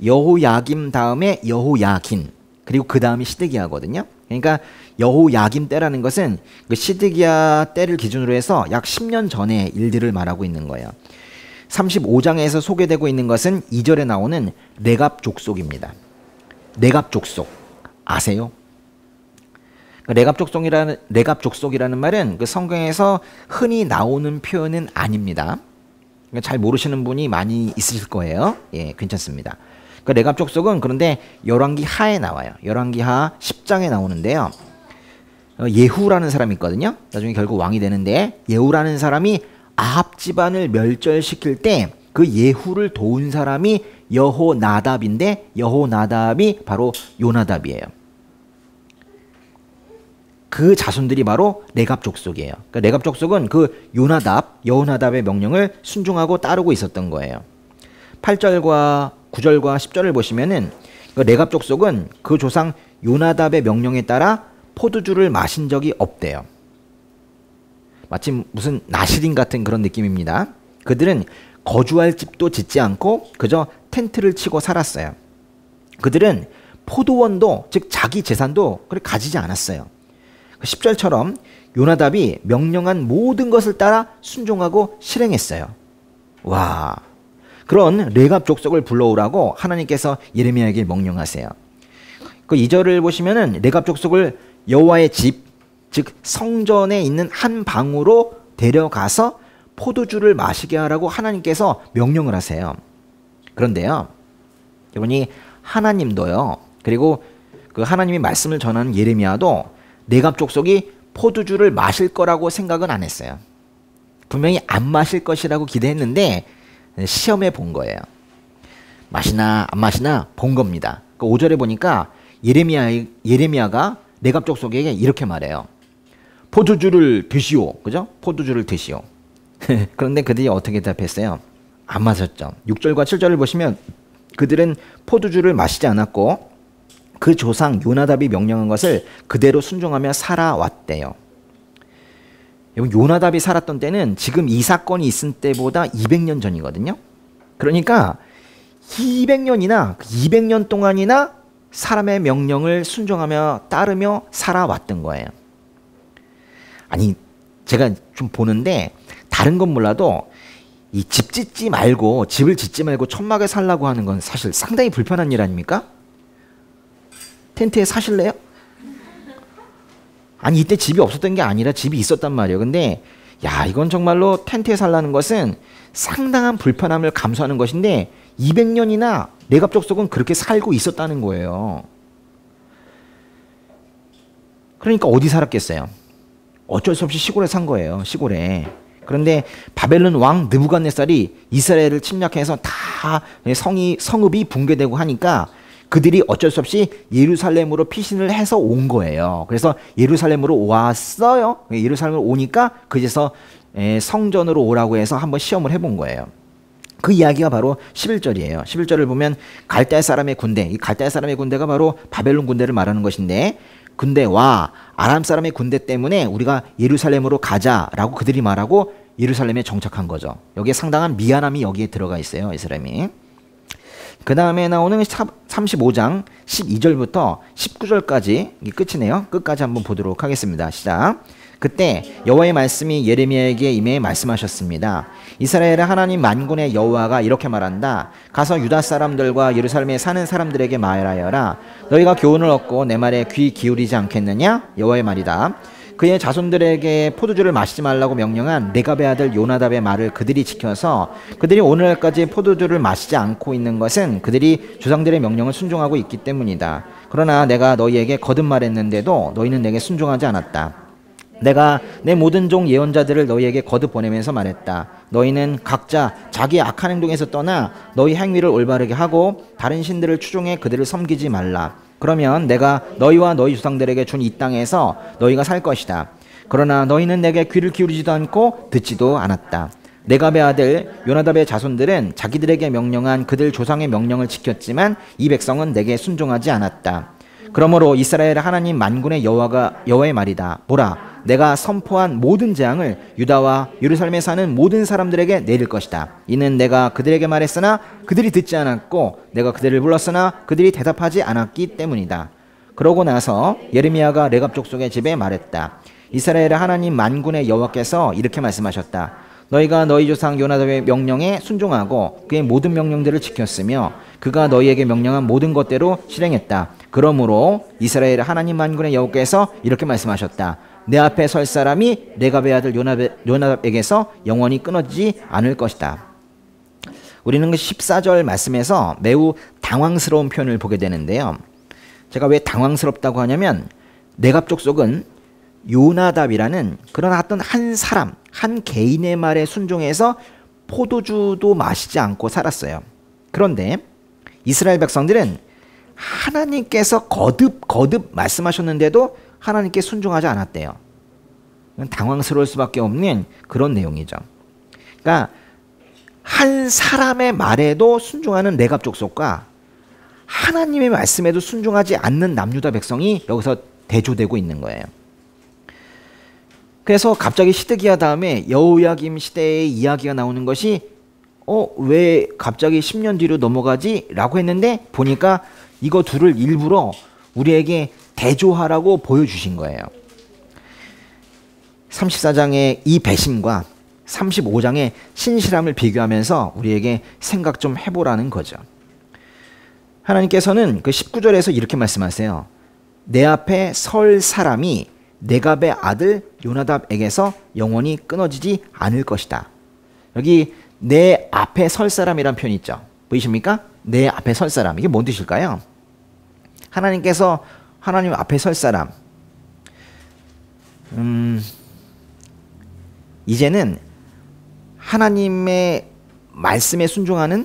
[SPEAKER 1] 여호야김 다음에 여호야긴 그리고 그 다음이 시드기야거든요. 그러니까 여호야김 때라는 것은 그 시드기야 때를 기준으로 해서 약 10년 전의 일들을 말하고 있는 거예요. 35장에서 소개되고 있는 것은 2절에 나오는 레갑 족속입니다. 레갑 족속 아세요? 레갑 족속이라는 말은 그 성경에서 흔히 나오는 표현은 아닙니다. 잘 모르시는 분이 많이 있으실 거예요. 예, 괜찮습니다. 그 레갑 족속은 그런데 열왕기 하에 나와요. 열왕기 하 10장에 나오는데요. 예후라는 사람이 있거든요. 나중에 결국 왕이 되는데 예후라는 사람이 아합 집안을 멸절시킬 때 그 예후를 도운 사람이 여호나답인데 여호나답이 바로 요나답이에요. 그 자손들이 바로 레갑 족속이에요. 그러니까 레갑 족속은 그 여호나답의 명령을 순종하고 따르고 있었던 거예요. 8절과 9절과 10절을 보시면은 그 레갑 족속은 그 조상 요나답의 명령에 따라 포도주를 마신 적이 없대요. 마치 무슨 나시린 같은 그런 느낌입니다. 그들은 거주할 집도 짓지 않고 그저 텐트를 치고 살았어요. 그들은 포도원도 즉 자기 재산도 그렇게 가지지 않았어요. 10절처럼 요나답이 명령한 모든 것을 따라 순종하고 실행했어요. 와, 그런 레갑 족속을 불러오라고 하나님께서 예레미야에게 명령하세요. 그 2절을 보시면은 레갑 족속을 여호와의 집, 즉 성전에 있는 한 방으로 데려가서 포도주를 마시게 하라고 하나님께서 명령을 하세요. 그런데요, 여러분이 하나님도요, 그리고 그 하나님이 말씀을 전하는 예레미야도 레갑 족속이 포도주를 마실 거라고 생각은 안 했어요. 분명히 안 마실 것이라고 기대했는데 시험해 본 거예요. 마시나 안 마시나 본 겁니다. 그 5절에 보니까 예레미야가 레갑 족속에게 이렇게 말해요. 포도주를 드시오. 그죠? 포도주를 드시오. 그런데 그들이 어떻게 대답했어요? 안 마셨죠. 6절과 7절을 보시면 그들은 포도주를 마시지 않았고 그 조상 요나답이 명령한 것을 그대로 순종하며 살아왔대요. 요나답이 살았던 때는 지금 이 사건이 있은 때보다 200년 전이거든요. 그러니까 200년 동안이나 사람의 명령을 순종하며 따르며 살아왔던 거예요. 아니, 제가 좀 보는데 다른 건 몰라도 이 집을 짓지 말고 천막에 살라고 하는 건 사실 상당히 불편한 일 아닙니까? 텐트에 사실래요? 아니, 이때 집이 없었던 게 아니라 집이 있었단 말이에요. 근데 야, 이건 정말로 텐트에 살라는 것은 상당한 불편함을 감수하는 것인데 200년이나 레갑 족속은 그렇게 살고 있었다는 거예요. 그러니까 어디 살았겠어요? 어쩔 수 없이 시골에 산 거예요. 시골에. 그런데 바벨론 왕 느부갓네살이 이스라엘을 침략해서 다 성읍이 붕괴되고 하니까 그들이 어쩔 수 없이 예루살렘으로 피신을 해서 온 거예요. 그래서 예루살렘으로 왔어요. 예루살렘으로 오니까 그제서 성전으로 오라고 해서 한번 시험을 해본 거예요. 그 이야기가 바로 11절이에요. 11절을 보면 갈대아 사람의 군대, 이 갈대아 사람의 군대가 바로 바벨론 군대를 말하는 것인데 군대와 아람 사람의 군대 때문에 우리가 예루살렘으로 가자라고 그들이 말하고 예루살렘에 정착한 거죠. 여기에 상당한 미안함이 여기에 들어가 있어요. 이 사람이. 그 다음에 나오는 35장 12절부터 19절까지 끝이네요. 끝까지 한번 보도록 하겠습니다. 시작. 그때 여호와의 말씀이 예레미야에게 임해 말씀하셨습니다. 이스라엘의 하나님 만군의 여호와가 이렇게 말한다. 가서 유다 사람들과 예루살렘에 사는 사람들에게 말하여라. 너희가 교훈을 얻고 내 말에 귀 기울이지 않겠느냐? 여호와의 말이다. 그의 자손들에게 포도주를 마시지 말라고 명령한 레갑의 아들 요나답의 말을 그들이 지켜서 그들이 오늘날까지 포도주를 마시지 않고 있는 것은 그들이 조상들의 명령을 순종하고 있기 때문이다. 그러나 내가 너희에게 거듭 말했는데도 너희는 내게 순종하지 않았다. 내가 내 모든 종 예언자들을 너희에게 거듭 보내면서 말했다. 너희는 각자 자기 악한 행동에서 떠나 너희 행위를 올바르게 하고 다른 신들을 추종해 그들을 섬기지 말라. 그러면 내가 너희와 너희 조상들에게 준 이 땅에서 너희가 살 것이다. 그러나 너희는 내게 귀를 기울이지도 않고 듣지도 않았다. 레갑의 아들 요나답의 자손들은 자기들에게 명령한 그들 조상의 명령을 지켰지만 이 백성은 내게 순종하지 않았다. 그러므로 이스라엘의 하나님 만군의 여호와의 말이다. 보라, 내가 선포한 모든 재앙을 유다와 예루살렘에 사는 모든 사람들에게 내릴 것이다. 이는 내가 그들에게 말했으나 그들이 듣지 않았고 내가 그들을 불렀으나 그들이 대답하지 않았기 때문이다. 그러고 나서 예레미야가 레갑 족속의 집에 말했다. 이스라엘의 하나님 만군의 여호와께서 이렇게 말씀하셨다. 너희가 너희 조상 요나답의 명령에 순종하고 그의 모든 명령들을 지켰으며 그가 너희에게 명령한 모든 것대로 실행했다. 그러므로 이스라엘의 하나님 만군의 여호와께서 이렇게 말씀하셨다. 내 앞에 설 사람이 레갑의 아들 요나답에게서 영원히 끊어지지 않을 것이다. 우리는 그 14절 말씀에서 매우 당황스러운 표현을 보게 되는데요. 제가 왜 당황스럽다고 하냐면 레갑 족속은 요나답이라는 그런 어떤 한 사람, 한 개인의 말에 순종해서 포도주도 마시지 않고 살았어요. 그런데 이스라엘 백성들은 하나님께서 거듭 말씀하셨는데도 하나님께 순종하지 않았대요. 당황스러울 수밖에 없는 그런 내용이죠. 그러니까 한 사람의 말에도 순종하는 레갑 족속과 하나님의 말씀에도 순종하지 않는 남유다 백성이 여기서 대조되고 있는 거예요. 그래서 갑자기 시드기야 다음에 여호야김 시대의 이야기가 나오는 것이 왜 갑자기 10년 뒤로 넘어가지? 라고 했는데 보니까 이거 둘을 일부러 우리에게 대조하라고 보여주신 거예요. 34장의 이 배신과 35장의 신실함을 비교하면서 우리에게 생각 좀 해보라는 거죠. 하나님께서는 그 19절에서 이렇게 말씀하세요. 내 앞에 설 사람이 레갑의 아들 요나답에게서 영원히 끊어지지 않을 것이다. 여기 내 앞에 설 사람이란 표현이 있죠. 보이십니까? 내 앞에 설 사람. 이게 뭔 뜻일까요? 하나님께서 하나님 앞에 설 사람. 이제는 하나님의 말씀에 순종하는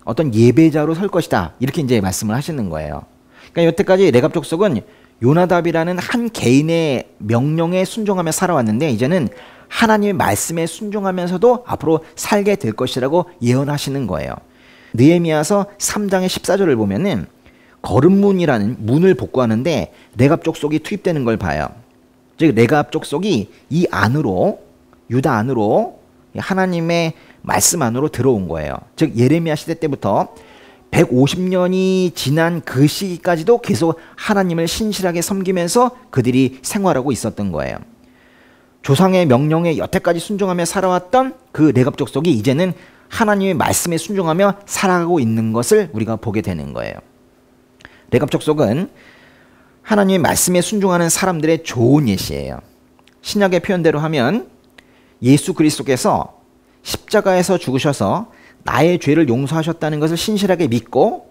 [SPEAKER 1] 어떤 예배자로 설 것이다. 이렇게 이제 말씀을 하시는 거예요. 그러니까 여태까지 레갑 족속은 요나답이라는 한 개인의 명령에 순종하며 살아왔는데 이제는 하나님의 말씀에 순종하면서도 앞으로 살게 될 것이라고 예언하시는 거예요. 느헤미야서 3장의 14절을 보면은 거름문이라는 문을 복구하는데 레갑 족속이 투입되는 걸 봐요. 즉 레갑 족속이 이 안으로 유다 안으로 하나님의 말씀 안으로 들어온 거예요. 즉 예레미야 시대 때부터 150년이 지난 그 시기까지도 계속 하나님을 신실하게 섬기면서 그들이 생활하고 있었던 거예요. 조상의 명령에 여태까지 순종하며 살아왔던 그 레갑 족속이 이제는 하나님의 말씀에 순종하며 살아가고 있는 것을 우리가 보게 되는 거예요. 레갑 족속은 하나님의 말씀에 순종하는 사람들의 좋은 예시예요. 신약의 표현대로 하면 예수 그리스도께서 십자가에서 죽으셔서 나의 죄를 용서하셨다는 것을 신실하게 믿고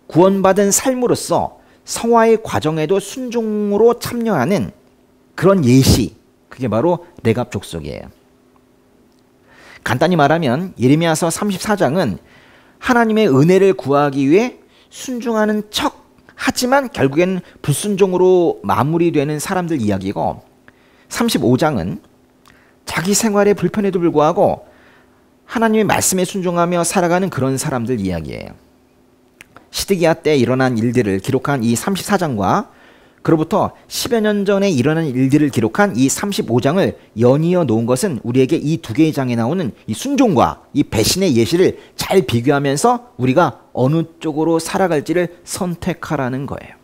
[SPEAKER 1] 구원받은 삶으로서 성화의 과정에도 순종으로 참여하는 그런 예시, 그게 바로 레갑 족속이에요. 간단히 말하면 예레미야서 34장은 하나님의 은혜를 구하기 위해 순종하는 척 하지만 결국엔 불순종으로 마무리되는 사람들 이야기고, 35장은 자기 생활의 불편에도 불구하고 하나님의 말씀에 순종하며 살아가는 그런 사람들 이야기예요. 시드기야 때 일어난 일들을 기록한 이 34장과 그로부터 10여 년 전에 일어난 일들을 기록한 이 35장을 연이어 놓은 것은 우리에게 이 두 개의 장에 나오는 이 순종과 이 배신의 예시를 잘 비교하면서 우리가 어느 쪽으로 살아갈지를 선택하라는 거예요.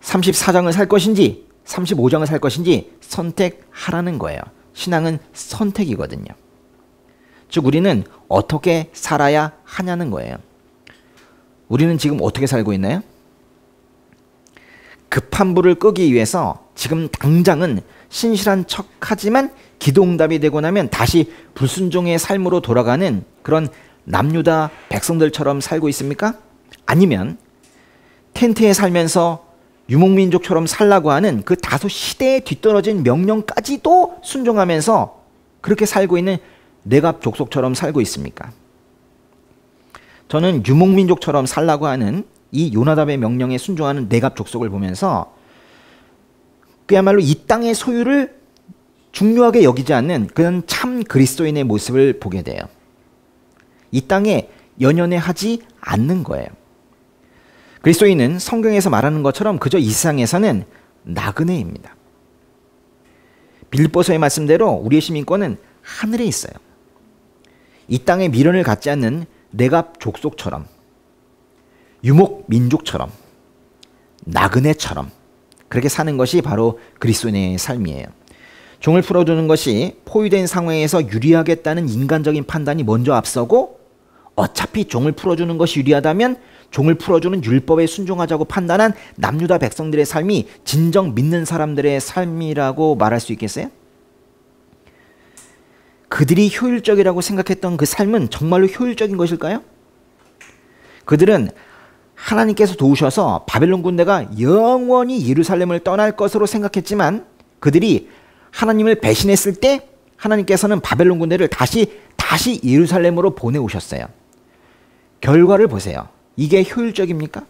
[SPEAKER 1] 34장을 살 것인지 35장을 살 것인지 선택하라는 거예요. 신앙은 선택이거든요. 즉 우리는 어떻게 살아야 하냐는 거예요. 우리는 지금 어떻게 살고 있나요? 급한 불을 끄기 위해서 지금 당장은 신실한 척하지만 기도응답이 되고 나면 다시 불순종의 삶으로 돌아가는 그런 남유다 백성들처럼 살고 있습니까? 아니면 텐트에 살면서 유목민족처럼 살라고 하는 그 다소 시대에 뒤떨어진 명령까지도 순종하면서 그렇게 살고 있는 내갑 족속처럼 살고 있습니까? 저는 유목민족처럼 살라고 하는 이 요나답의 명령에 순종하는 내갑 족속을 보면서 그야말로 이 땅의 소유를 중요하게 여기지 않는 그런 참 그리스도인의 모습을 보게 돼요. 이 땅에 연연해 하지 않는 거예요. 그리스도인은 성경에서 말하는 것처럼 그저 이 세상에서는 나그네입니다. 빌립보서의 말씀대로 우리의 시민권은 하늘에 있어요. 이 땅에 미련을 갖지 않는 내갑 족속처럼, 유목 민족처럼, 나그네처럼 그렇게 사는 것이 바로 그리스도인의 삶이에요. 종을 풀어주는 것이 포위된 상황에서 유리하겠다는 인간적인 판단이 먼저 앞서고, 어차피 종을 풀어주는 것이 유리하다면 종을 풀어주는 율법에 순종하자고 판단한 남유다 백성들의 삶이 진정 믿는 사람들의 삶이라고 말할 수 있겠어요? 그들이 효율적이라고 생각했던 그 삶은 정말로 효율적인 것일까요? 그들은 하나님께서 도우셔서 바벨론 군대가 영원히 예루살렘을 떠날 것으로 생각했지만, 그들이 하나님을 배신했을 때 하나님께서는 바벨론 군대를 다시 예루살렘으로 보내오셨어요. 결과를 보세요. 이게 효율적입니까?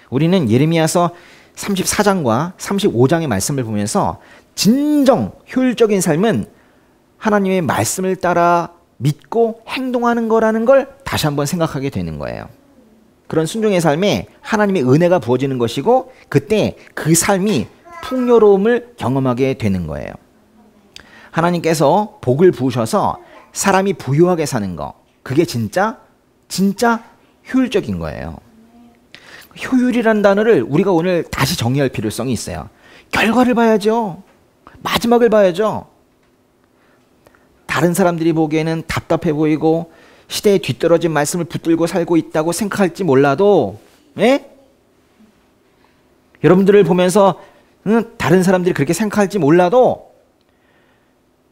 [SPEAKER 1] 우리는 예레미야서 34장과 35장의 말씀을 보면서 진정 효율적인 삶은 하나님의 말씀을 따라 믿고 행동하는 거라는 걸 다시 한번 생각하게 되는 거예요. 그런 순종의 삶에 하나님의 은혜가 부어지는 것이고, 그때 그 삶이 풍요로움을 경험하게 되는 거예요. 하나님께서 복을 부으셔서 사람이 부유하게 사는 거, 그게 진짜 효율적인 거예요. 효율이라는 단어를 우리가 오늘 다시 정의할 필요성이 있어요. 결과를 봐야죠. 마지막을 봐야죠. 다른 사람들이 보기에는 답답해 보이고 시대에 뒤떨어진 말씀을 붙들고 살고 있다고 생각할지 몰라도, 여러분들을 보면서 다른 사람들이 그렇게 생각할지 몰라도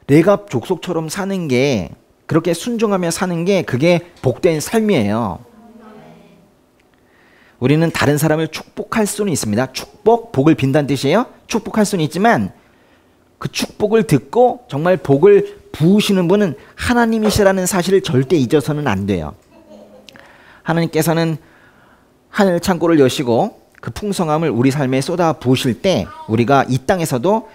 [SPEAKER 1] 레갑 족속처럼 사는 게, 그렇게 순종하며 사는 게 그게 복된 삶이에요. 우리는 다른 사람을 축복할 수는 있습니다. 복을 빈다는 뜻이에요. 축복할 수는 있지만 그 축복을 듣고 정말 복을 부으시는 분은 하나님이시라는 사실을 절대 잊어서는 안 돼요. 하나님께서는 하늘 창고를 여시고 그 풍성함을 우리 삶에 쏟아 부으실 때 우리가 이 땅에서도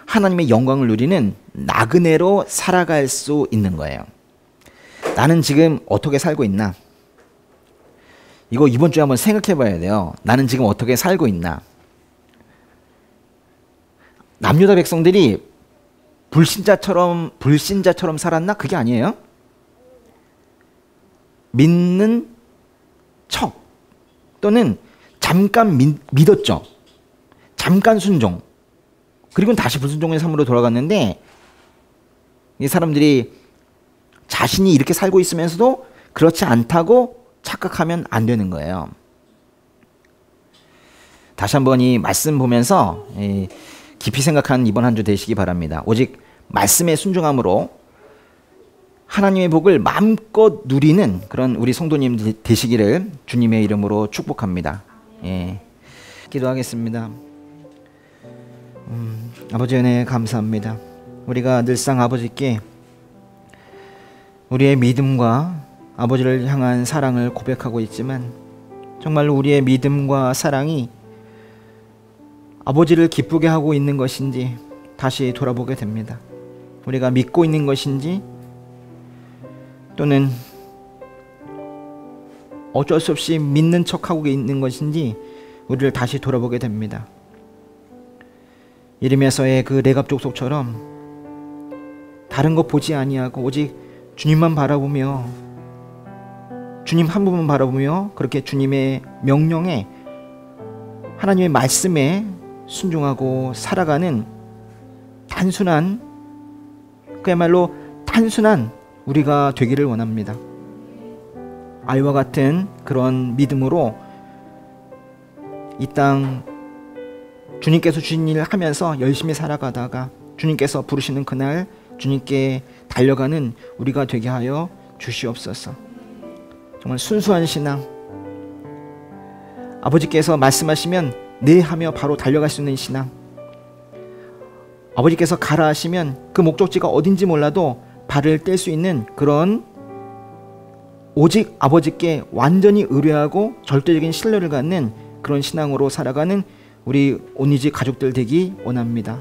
[SPEAKER 1] 하나님의 영광을 누리는 나그네로 살아갈 수 있는 거예요. 나는 지금 어떻게 살고 있나? 이거 이번 주에 한번 생각해 봐야 돼요. 나는 지금 어떻게 살고 있나? 남유다 백성들이 불신자처럼 살았나? 그게 아니에요. 믿는 척 또는 잠깐 믿었죠. 잠깐 순종. 그리고 다시 불순종의 삶으로 돌아갔는데, 이 사람들이 자신이 이렇게 살고 있으면서도 그렇지 않다고 착각하면 안 되는 거예요. 다시 한번 이 말씀 보면서 깊이 생각하는 이번 한 주 되시기 바랍니다. 오직 말씀에 순종함으로 하나님의 복을 마음껏 누리는 그런 우리 성도님 되시기를 주님의 이름으로 축복합니다. 기도하겠습니다. 아버지 은혜 감사합니다. 우리가 늘상 아버지께 우리의 믿음과 아버지를 향한 사랑을 고백하고 있지만, 정말로 우리의 믿음과 사랑이 아버지를 기쁘게 하고 있는 것인지 다시 돌아보게 됩니다. 우리가 믿고 있는 것인지, 또는 어쩔 수 없이 믿는 척하고 있는 것인지 우리를 다시 돌아보게 됩니다. 예레미야서의 그 레갑 족속처럼 다른 것 보지 아니하고 오직 주님만 바라보며, 주님 한 분만 바라보며 그렇게 주님의 명령에, 하나님의 말씀에 순종하고 살아가는 단순한, 그야말로 단순한 우리가 되기를 원합니다. 아이와 같은 그런 믿음으로 이 땅 주님께서 주신 일을 하면서 열심히 살아가다가 주님께서 부르시는 그날 주님께 달려가는 우리가 되게 하여 주시옵소서. 정말 순수한 신앙, 아버지께서 말씀하시면 네 하며 바로 달려갈 수 있는 신앙, 아버지께서 가라 하시면 그 목적지가 어딘지 몰라도 발을 뗄 수 있는 그런, 오직 아버지께 완전히 의뢰하고 절대적인 신뢰를 갖는 그런 신앙으로 살아가는 우리 온리지 가족들 되기 원합니다.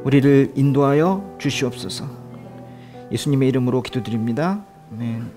[SPEAKER 1] 우리를 인도하여 주시옵소서. 예수님의 이름으로 기도드립니다. 아멘.